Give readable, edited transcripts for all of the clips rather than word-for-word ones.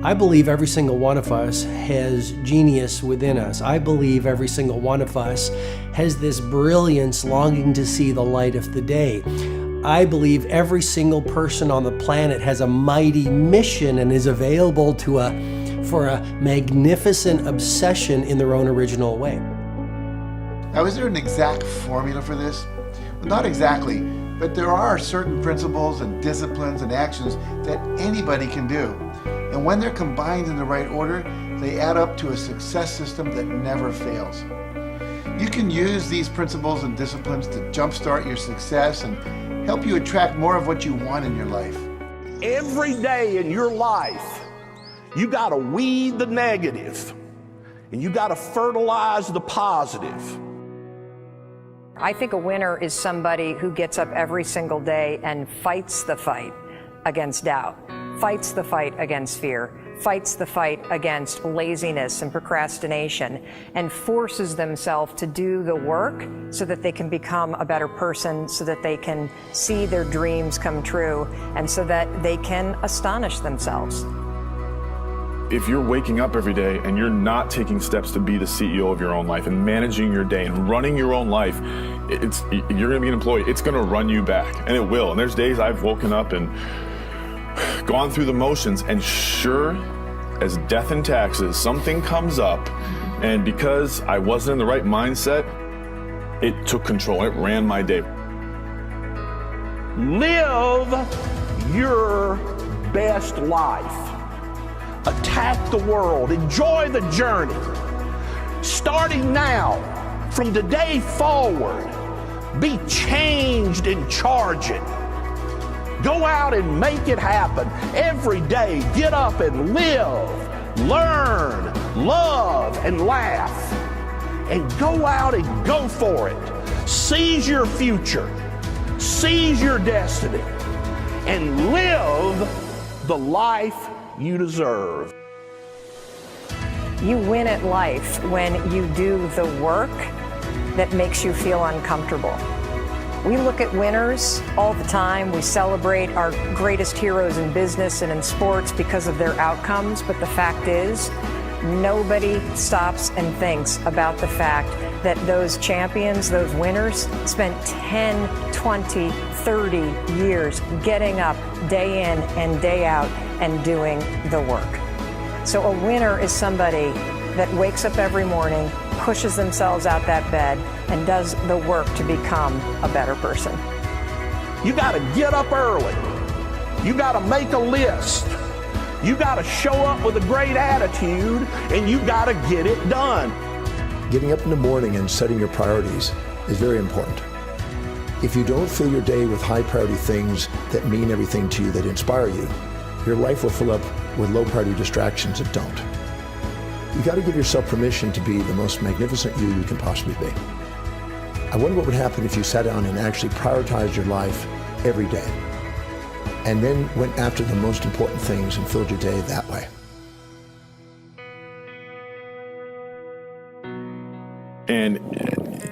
I believe every single one of us has genius within us. I believe every single one of us has this brilliance longing to see the light of the day. I believe every single person on the planet has a mighty mission and is available for a magnificent obsession in their own original way. Now, is there an exact formula for this? Well, not exactly, but there are certain principles and disciplines and actions that anybody can do. And when they're combined in the right order, they add up to a success system that never fails. You can use these principles and disciplines to jumpstart your success and help you attract more of what you want in your life. Every day in your life, you gotta weed the negative and you gotta fertilize the positive. I think a winner is somebody who gets up every single day and fights the fight against doubt, fights the fight against fear, fights the fight against laziness and procrastination, and forces themselves to do the work so that they can become a better person, so that they can see their dreams come true, and so that they can astonish themselves. If you're waking up every day and you're not taking steps to be the CEO of your own life and managing your day and running your own life, you're gonna be an employee. It's gonna run you back, and it will. And there's days I've woken up and gone through the motions, and sure as death and taxes, something comes up, and because I wasn't in the right mindset, it took control. It ran my day. Live your best life. Attack the world. Enjoy the journey. Starting now, from today forward, be changed and charge it. Go out and make it happen. Every day, get up and live, learn, love, and laugh. And go out and go for it. Seize your future. Seize your destiny. And live the life you deserve. You win at life when you do the work that makes you feel uncomfortable. We look at winners all the time. We celebrate our greatest heroes in business and in sports because of their outcomes, but the fact is, nobody stops and thinks about the fact that those champions, those winners, spent 10, 20, 30 years getting up day in and day out and doing the work. So a winner is somebody that wakes up every morning, pushes themselves out that bed, and does the work to become a better person. You gotta get up early. You gotta make a list. You gotta show up with a great attitude, and you gotta get it done. Getting up in the morning and setting your priorities is very important. If you don't fill your day with high priority things that mean everything to you, that inspire you, your life will fill up with low priority distractions that don't. You got to give yourself permission to be the most magnificent you can possibly be. I wonder what would happen if you sat down and actually prioritized your life every day, and then went after the most important things and filled your day that way. And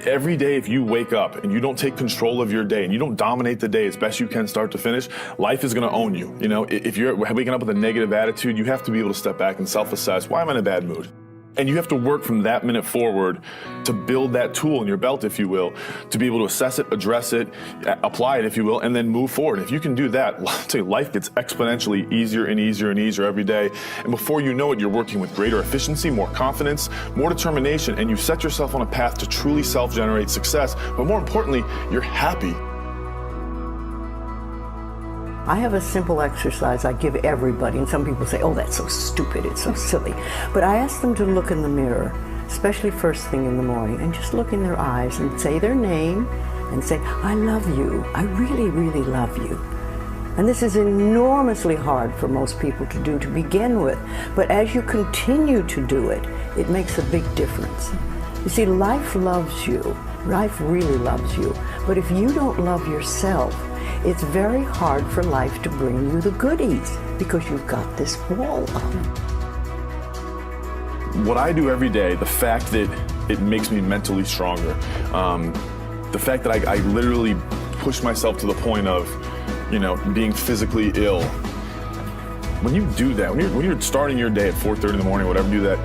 every day, if you wake up and you don't take control of your day and you don't dominate the day as best you can start to finish, life is going to own you. You know, if you're waking up with a negative attitude, you have to be able to step back and self-assess. Why am I in a bad mood? And you have to work from that minute forward to build that tool in your belt, if you will, to be able to assess it, address it, apply it, if you will, and then move forward. If you can do that, I'll tell you, life gets exponentially easier and easier and easier every day. And before you know it, you're working with greater efficiency, more confidence, more determination, and you set yourself on a path to truly self-generate success. But more importantly, you're happy. I have a simple exercise I give everybody, and some people say, oh, that's so stupid, it's so silly. But I ask them to look in the mirror, especially first thing in the morning, and just look in their eyes and say their name and say, I love you, I really, really love you. And this is enormously hard for most people to do to begin with, but as you continue to do it, it makes a big difference. You see, life loves you, life really loves you, but if you don't love yourself, it's very hard for life to bring you the goodies because you've got this wall up. What I do every day, the fact that it makes me mentally stronger, the fact that I literally push myself to the point of, being physically ill, When you do that, when you're starting your day at 4:30 in the morning, whatever, do that,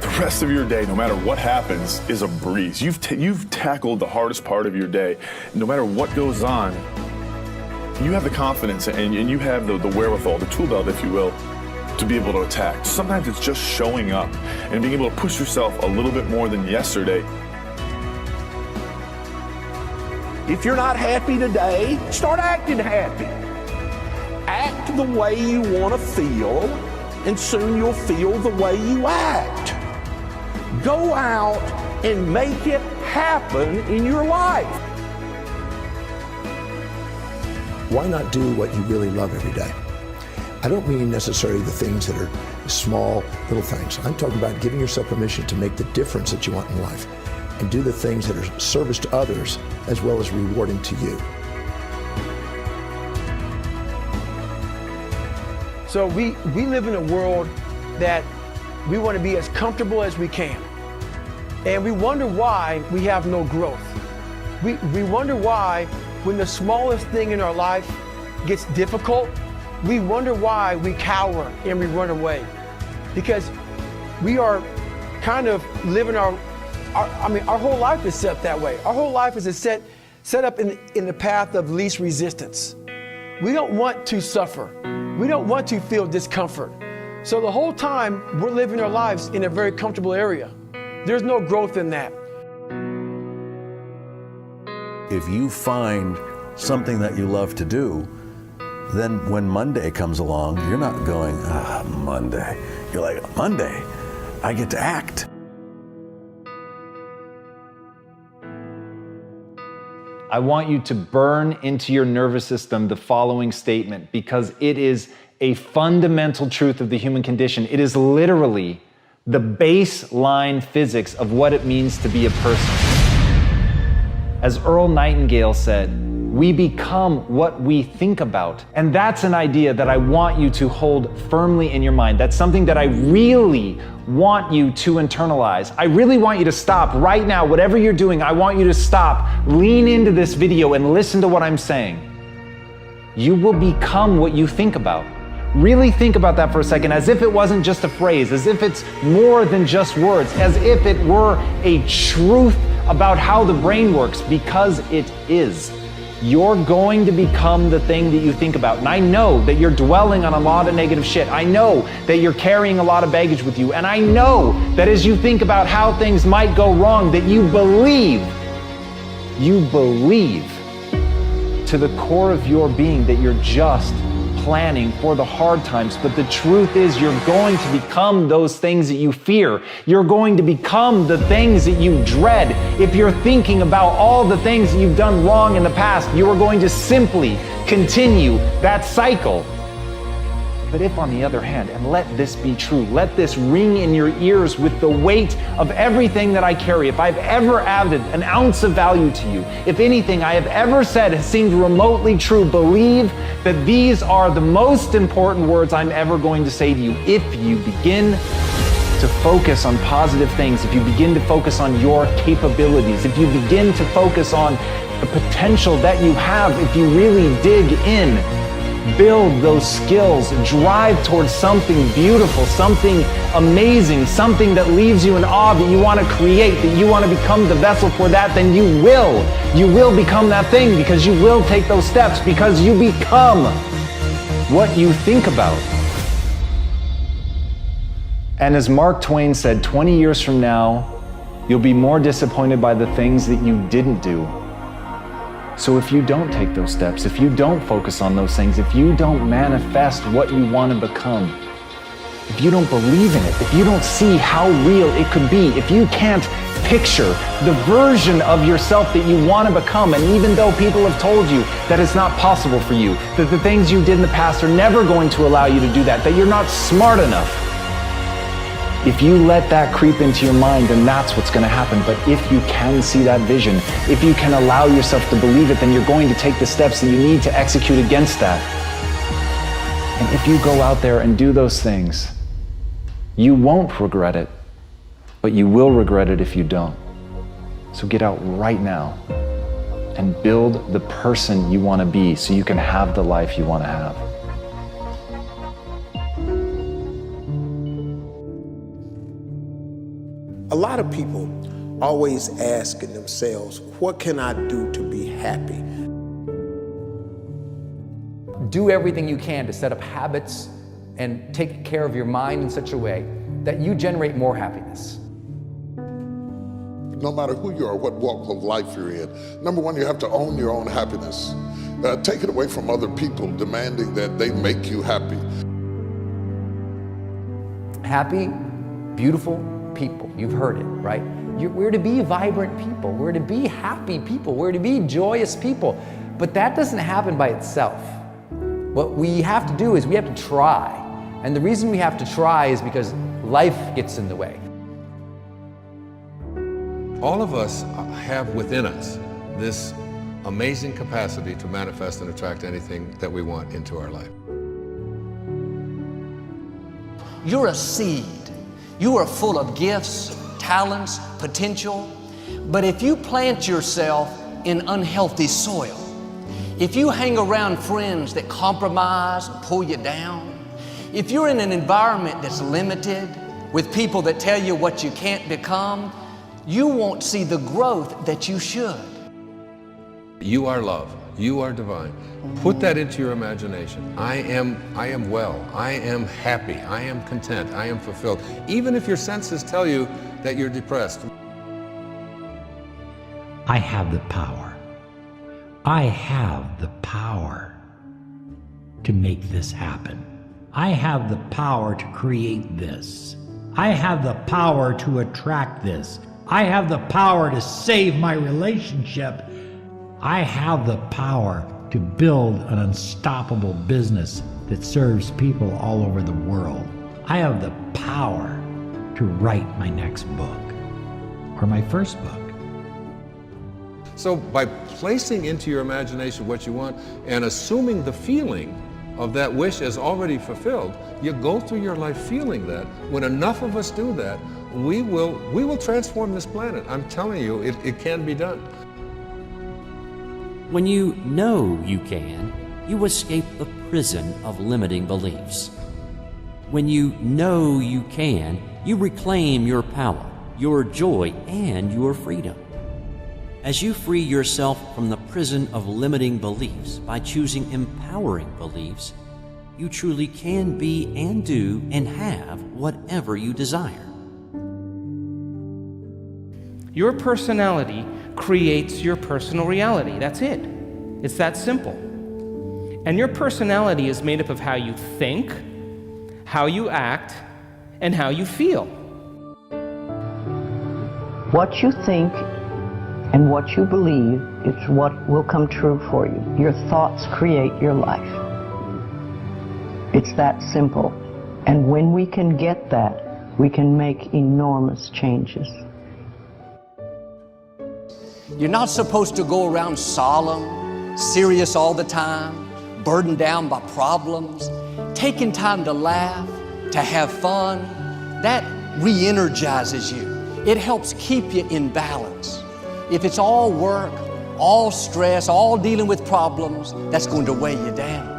the rest of your day, no matter what happens, is a breeze. You've tackled the hardest part of your day. No matter what goes on, you have the confidence and you have the wherewithal, the tool belt, if you will, to be able to attack. Sometimes it's just showing up and being able to push yourself a little bit more than yesterday. If you're not happy today, start acting happy. Act the way you want to feel, and soon you'll feel the way you act. Go out and make it happen in your life. Why not do what you really love every day? I don't mean necessarily the things that are small, little things. I'm talking about giving yourself permission to make the difference that you want in life and do the things that are service to others as well as rewarding to you. So we live in a world that we want to be as comfortable as we can. And we wonder why we have no growth. We wonder why when the smallest thing in our life gets difficult, we wonder why we cower and we run away. Because we are kind of living our whole life is set that way. Our whole life is set up in the path of least resistance. We don't want to suffer. We don't want to feel discomfort. So the whole time we're living our lives in a very comfortable area. There's no growth in that. If you find something that you love to do, then when Monday comes along, you're not going, Monday. You're like, Monday, I get to act. I want you to burn into your nervous system the following statement because it is a fundamental truth of the human condition. It is literally the baseline physics of what it means to be a person. As Earl Nightingale said, we become what we think about. And that's an idea that I want you to hold firmly in your mind. That's something that I really want you to internalize. I really want you to stop right now. Whatever you're doing, I want you to stop, lean into this video and listen to what I'm saying. You will become what you think about. Really think about that for a second, as if it wasn't just a phrase, as if it's more than just words, as if it were a truth about how the brain works, because it is. You're going to become the thing that you think about. And I know that you're dwelling on a lot of negative shit. I know that you're carrying a lot of baggage with you. And I know that as you think about how things might go wrong, that you believe to the core of your being that you're just planning for the hard times. But the truth is, you're going to become those things that you fear. You're going to become the things that you dread. If you're thinking about all the things that you've done wrong in the past, you are going to simply continue that cycle. But if, on the other hand, and let this be true, let this ring in your ears with the weight of everything that I carry, if I've ever added an ounce of value to you, if anything I have ever said has seemed remotely true, believe that these are the most important words I'm ever going to say to you. If you begin to focus on positive things, if you begin to focus on your capabilities, if you begin to focus on the potential that you have, if you really dig in, build those skills, drive towards something beautiful, something amazing, something that leaves you in awe, that you want to create, that you want to become the vessel for that, then you will become that thing, because you will take those steps, because you become what you think about. And as Mark Twain said, 20 years from now, you'll be more disappointed by the things that you didn't do. So if you don't take those steps, if you don't focus on those things, if you don't manifest what you want to become, if you don't believe in it, if you don't see how real it could be, if you can't picture the version of yourself that you want to become, and even though people have told you that it's not possible for you, that the things you did in the past are never going to allow you to do that, that you're not smart enough, if you let that creep into your mind, then that's what's going to happen. But if you can see that vision, if you can allow yourself to believe it, then you're going to take the steps that you need to execute against that. And if you go out there and do those things, you won't regret it, but you will regret it if you don't. So get out right now and build the person you want to be so you can have the life you want to have. A lot of people always asking themselves, what can I do to be happy? Do everything you can to set up habits and take care of your mind in such a way that you generate more happiness. No matter who you are, what walk of life you're in, number one, you have to own your own happiness. Take it away from other people demanding that they make you happy. Happy, beautiful people. You've heard it, right? We're to be vibrant people. We're to be happy people. We're to be joyous people. But that doesn't happen by itself. What we have to do is we have to try. And the reason we have to try is because life gets in the way. All of us have within us this amazing capacity to manifest and attract anything that we want into our life. You're a seed. You are full of gifts, talents, potential. But if you plant yourself in unhealthy soil, if you hang around friends that compromise and pull you down, if you're in an environment that's limited with people that tell you what you can't become, you won't see the growth that you should. You are love. You are divine. Put that into your imagination. I am well. I am happy. I am content. I am fulfilled. Even if your senses tell you that you're depressed. I have the power. I have the power to make this happen. I have the power to create this. I have the power to attract this. I have the power to save my relationship. I have the power to build an unstoppable business that serves people all over the world. I have the power to write my next book or my first book. So by placing into your imagination what you want and assuming the feeling of that wish as already fulfilled, you go through your life feeling that. When enough of us do that, we will transform this planet. I'm telling you, it can be done. When you know you can, you escape the prison of limiting beliefs. When you know you can, you reclaim your power, your joy, and your freedom. As you free yourself from the prison of limiting beliefs by choosing empowering beliefs, you truly can be and do and have whatever you desire. Your personality creates your personal reality. That's it. It's that simple. And your personality is made up of how you think, how you act, and how you feel. What you think and what you believe is what will come true for you. Your thoughts create your life. It's that simple. And when we can get that, we can make enormous changes. You're not supposed to go around solemn, serious all the time, burdened down by problems. Taking time to laugh, to have fun, that re-energizes you. It helps keep you in balance. If it's all work, all stress, all dealing with problems, that's going to weigh you down.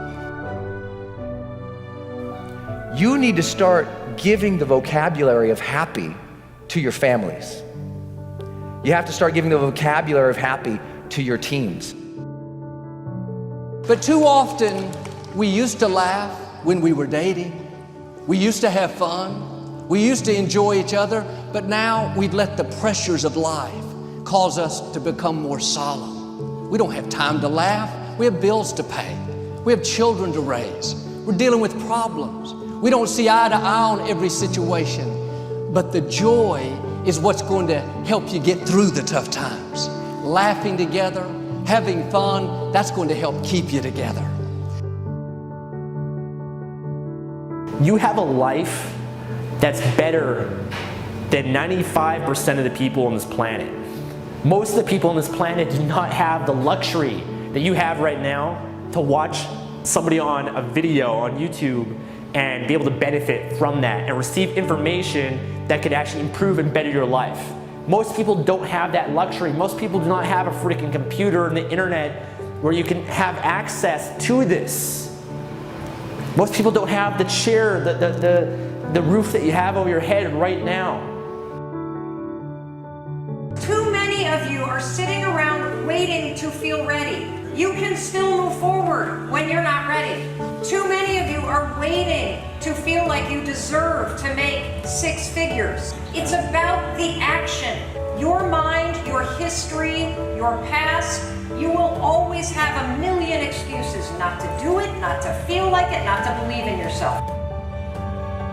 You need to start giving the vocabulary of happy to your families. You have to start giving the vocabulary of happy to your teams. But too often, we used to laugh when we were dating. We used to have fun. We used to enjoy each other, but now we've let the pressures of life cause us to become more solemn. We don't have time to laugh. We have bills to pay. We have children to raise. We're dealing with problems. We don't see eye to eye on every situation, but the joy is what's going to help you get through the tough times. Laughing together, having fun, that's going to help keep you together. You have a life that's better than 95% of the people on this planet. Most of the people on this planet do not have the luxury that you have right now to watch somebody on a video on YouTube and be able to benefit from that and receive information that could actually improve and better your life. Most people don't have that luxury. Most people do not have a freaking computer and the internet where you can have access to this. Most people don't have the chair, the roof that you have over your head right now. are sitting around waiting to feel ready. You can still move forward when you're not ready. Too many of you are waiting to feel like you deserve to make 6 figures. It's about the action. Your mind, your history, your past, you will always have a million excuses not to do it, not to feel like it, not to believe in yourself.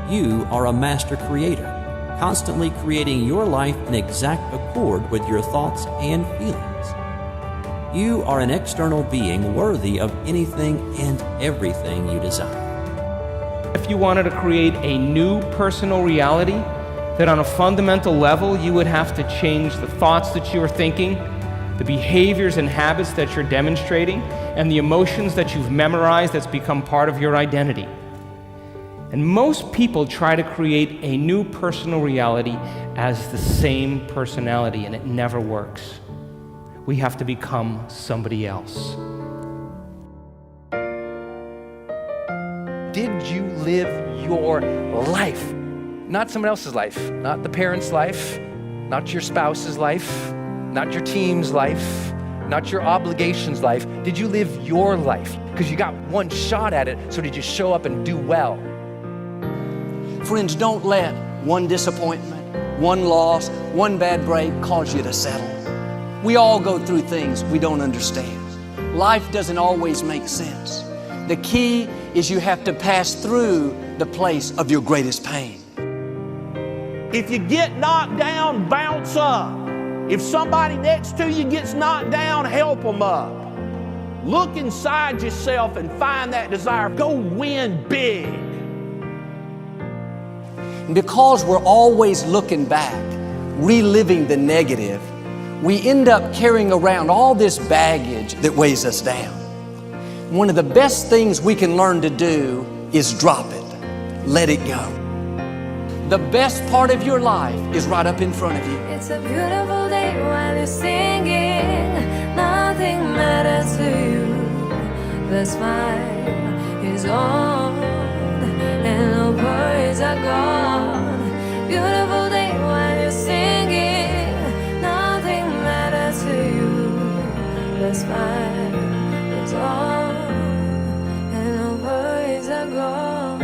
You are a master creator, constantly creating your life in exact accord with your thoughts and feelings. You are an external being worthy of anything and everything you desire. If you wanted to create a new personal reality, that on a fundamental level you would have to change the thoughts that you are thinking, the behaviors and habits that you're demonstrating, and the emotions that you've memorized that's become part of your identity. And most people try to create a new personal reality as the same personality, and it never works. We have to become somebody else. Did you live your life? Not someone else's life, not the parent's life, not your spouse's life, not your team's life, not your obligations life. Did you live your life? Because you got one shot at it, so did you show up and do well? Friends, don't let one disappointment, one loss, one bad break cause you to settle. We all go through things we don't understand. Life doesn't always make sense. The key is you have to pass through the place of your greatest pain. If you get knocked down, bounce up. If somebody next to you gets knocked down, help them up. Look inside yourself and find that desire. Go win big. Because we're always looking back, reliving the negative, we end up carrying around all this baggage that weighs us down. One of the best things we can learn to do is drop it. Let it go. The best part of your life is right up in front of you. It's a beautiful day while you're singing. Nothing matters to you. The smile is on and no worries are gone. Beautiful day while you're singing. Nothing matters to you. The smile is on and no worries are gone.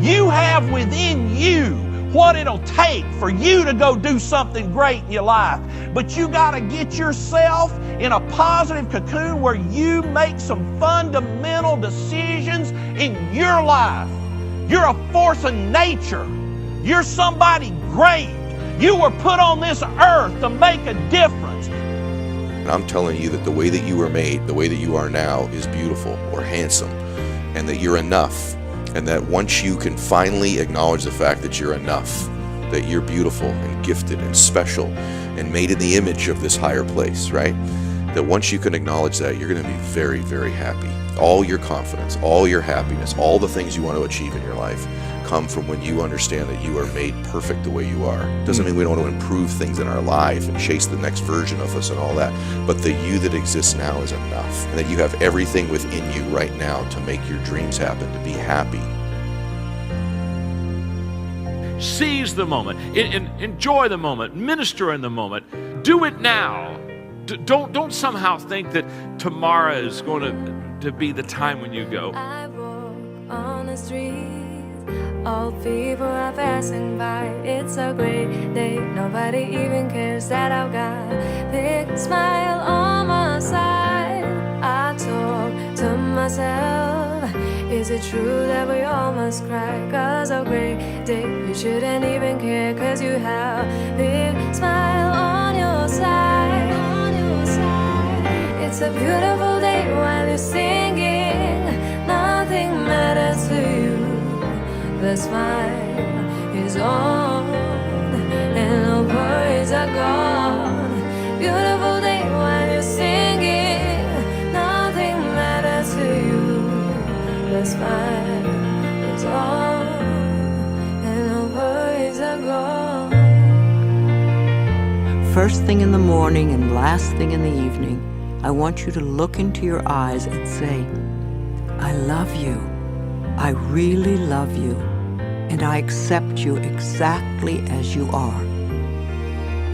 You have within you what it'll take for you to go do something great in your life. But you got to get yourself in a positive cocoon where you make some fundamental decisions in your life. You're a force of nature. You're somebody great. You were put on this earth to make a difference. And I'm telling you that the way that you were made, the way that you are now, is beautiful or handsome, and that you're enough. And that once you can finally acknowledge the fact that you're enough, that you're beautiful and gifted and special and made in the image of this higher place, right? That once you can acknowledge that, you're going to be very, very happy. All your confidence, all your happiness, all the things you want to achieve in your life come from when you understand that you are made perfect the way you are. Doesn't mean we don't want to improve things in our life and chase the next version of us and all that, but the you that exists now is enough, and that you have everything within you right now to make your dreams happen, to be happy. Seize the moment, enjoy the moment, minister in the moment. Do it now. Don't somehow think that tomorrow is going to be the time when you go. I walk on the street. All people are passing by. It's a great day. Nobody even cares that I've got a big smile on my side. I talk to myself. Is it true that we all must cry? 'Cause a great day, you shouldn't even care. 'Cause you have a big smile on your side. It's a beautiful day while you're singing. Nothing matters to you. The smile is on and no worries are gone. Beautiful day while you're singing. Nothing matters to you. The smile is on and no worries are gone. First thing in the morning and last thing in the evening, I want you to look into your eyes and say, I love you. I really love you. And I accept you exactly as you are.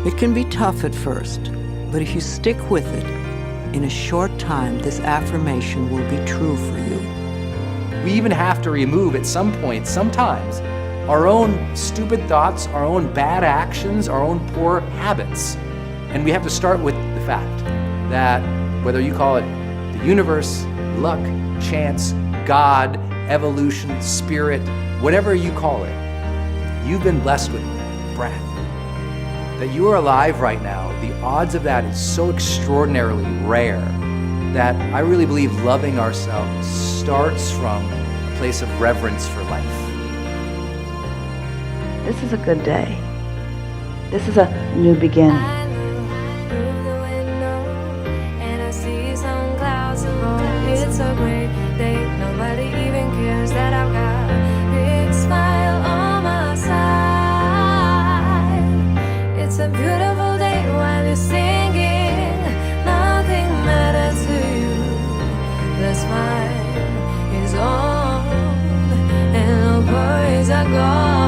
It can be tough at first, But if you stick with it, in a short time, this affirmation will be true for you. We even have to remove at some point, sometimes, our own stupid thoughts, our own bad actions, our own poor habits. And we have to start with the fact that whether you call it the universe, luck, chance, God, evolution, spirit, whatever you call it, you've been blessed with breath. That you are alive right now, the odds of that is so extraordinarily rare that I really believe loving ourselves starts from a place of reverence for life. This is a good day. This is a new beginning. And I see some clouds above. It's a great day. Nobody even cares that I've got a big smile on my side. It's a beautiful day while you're singing. Nothing matters to you. The smile is on and the worries are gone.